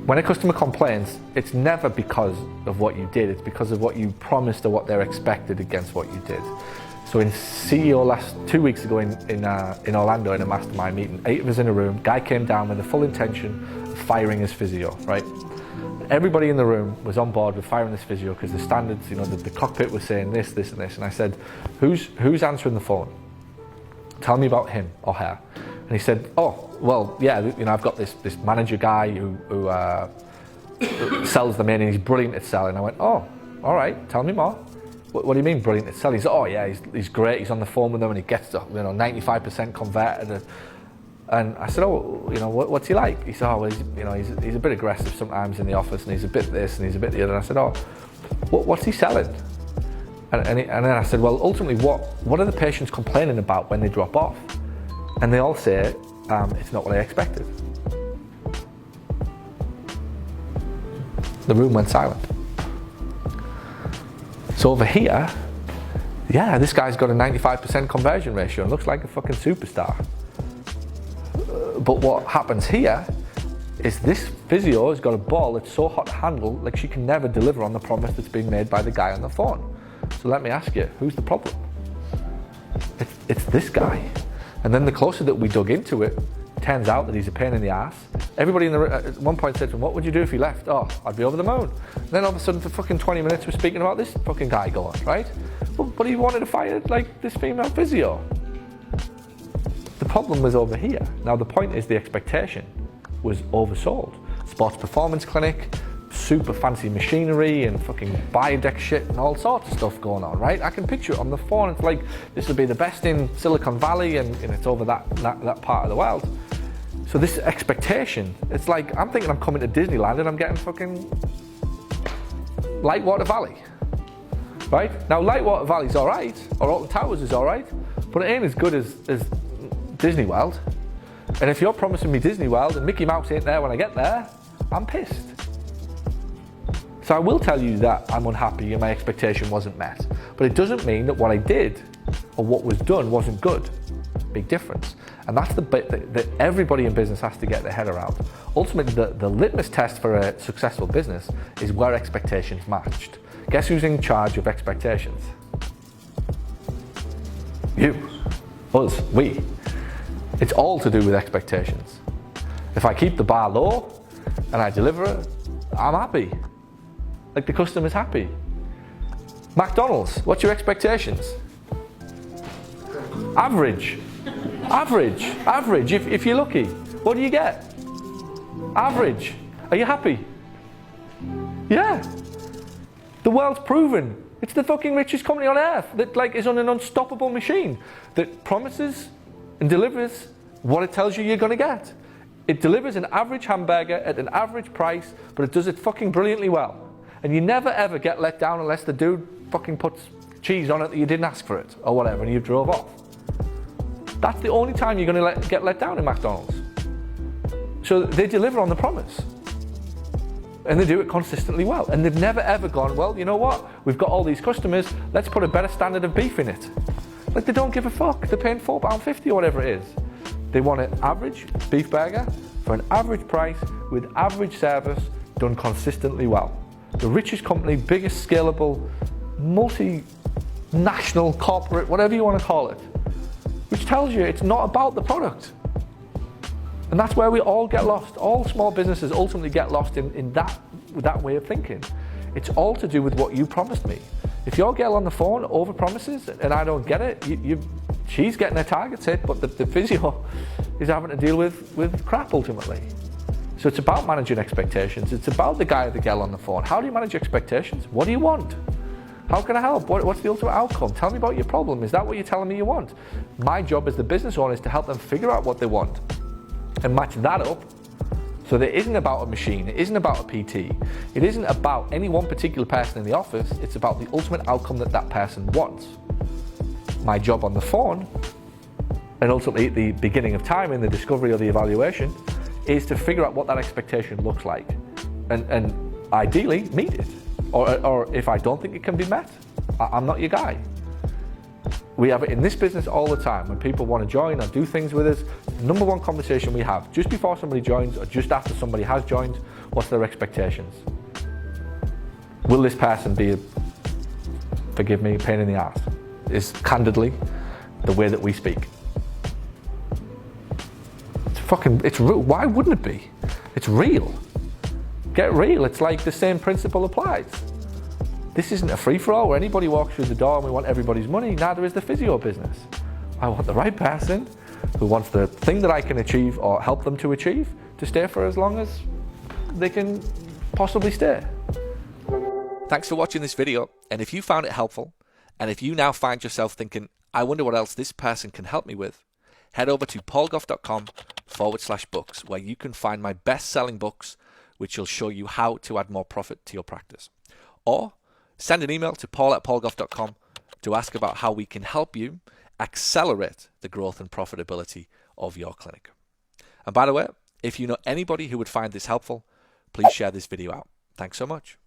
When a customer complains, it's never because of what you did, it's because of what you promised or what they're expected against what you did. So in CEO 2 weeks ago in Orlando in a mastermind meeting, 8 of us in a room, guy came down with the full intention of firing his physio, right? Everybody in the room was on board with firing this physio because the standards, the cockpit was saying this, this and this. And I said, who's answering the phone? Tell me about him or her. And he said, oh, well, yeah, I've got this manager guy who sells them in and he's brilliant at selling. I went, oh, all right, tell me more. What do you mean brilliant at selling? He said, oh yeah, he's great. He's on the phone with them and he gets 95% converted. And I said, oh, what's he like? He said, oh, well, he's a bit aggressive sometimes in the office and he's a bit this and he's a bit the other. And I said, oh, what's he selling? And then I said, well, ultimately, what are the patients complaining about when they drop off? And they all say, it's not what I expected. The room went silent. So over here, yeah, this guy's got a 95% conversion ratio and looks like a fucking superstar. But what happens here is this physio has got a ball that's so hot to handle, like she can never deliver on the promise that's been made by the guy on the phone. So let me ask you, who's the problem? It's this guy. And then the closer that we dug into it, turns out that he's a pain in the ass. Everybody in the room at one point said to him, what would you do if he left? Oh, I'd be over the moon. And then all of a sudden for fucking 20 minutes we're speaking about this fucking guy going, right? But he wanted to fire like this female physio. The problem was over here. Now the point is the expectation was oversold. Sports performance clinic, super fancy machinery and fucking biodeck shit and all sorts of stuff going on, right? I can picture it on the phone. It's like, this will be the best in Silicon Valley and it's over that part of the world. So this expectation, it's like, I'm thinking I'm coming to Disneyland and I'm getting fucking Lightwater Valley, right? Now Lightwater Valley's all right, or Alton Towers is all right, but it ain't as good as Disney World. And if you're promising me Disney World and Mickey Mouse ain't there when I get there, I'm pissed. So I will tell you that I'm unhappy and my expectation wasn't met. But it doesn't mean that what I did or what was done wasn't good. Big difference. And that's the bit that everybody in business has to get their head around. Ultimately, the litmus test for a successful business is where expectations matched. Guess who's in charge of expectations? You, us, we. It's all to do with expectations. If I keep the bar low and I deliver it, I'm happy. Like the customer's happy. McDonald's, what's your expectations? Average. If you're lucky, what do you get? Average. Are you happy? Yeah. The world's proven. It's the fucking richest company on earth that is on an unstoppable machine that promises and delivers what it tells you you're going to get. It delivers an average hamburger at an average price, but it does it fucking brilliantly well. And you never ever get let down unless the dude fucking puts cheese on it that you didn't ask for it or whatever and you drove off. That's the only time you're going to get let down in McDonald's. So they deliver on the promise. And they do it consistently well. And they've never ever gone, well, you know what? We've got all these customers, let's put a better standard of beef in it. Like, they don't give a fuck. They're paying £4.50 or whatever it is. They want an average beef burger for an average price with average service done consistently well. The richest company, biggest scalable, multinational, corporate, whatever you want to call it, which tells you it's not about the product. And that's where we all get lost. All small businesses ultimately get lost in that way of thinking. It's all to do with what you promised me. If your girl on the phone over promises and I don't get it, she's getting her targets hit, but the physio is having to deal with crap ultimately. So it's about managing expectations. It's about the guy or the girl on the phone. How do you manage expectations? What do you want? How can I help? What's the ultimate outcome? Tell me about your problem. Is that what you're telling me you want? My job as the business owner is to help them figure out what they want and match that up. So it isn't about a machine, it isn't about a PT, it isn't about any one particular person in the office, it's about the ultimate outcome that person wants. My job on the phone, and ultimately at the beginning of time in the discovery or the evaluation, is to figure out what that expectation looks like and ideally meet it. Or if I don't think it can be met, I'm not your guy. We have it in this business all the time. When people want to join or do things with us, the number one conversation we have just before somebody joins or just after somebody has joined, What's their expectations? Will this person be, forgive me, a pain in the ass? Is candidly the way that we speak. It's real. Why wouldn't it be? It's real. Get real. It's like the same principle applies. This isn't a free-for-all where anybody walks through the door and we want everybody's money. Neither is the physio business. I want the right person who wants the thing that I can achieve or help them to achieve to stay for as long as they can possibly stay. Thanks for watching this video, and if you found it helpful, and if you now find yourself thinking, I wonder what else this person can help me with, head over to paulgough.com/books, where you can find my best-selling books, which will show you how to add more profit to your practice. Or send an email to paul@paulgough.com to ask about how we can help you accelerate the growth and profitability of your clinic. And by the way, if you know anybody who would find this helpful, please share this video out. Thanks so much.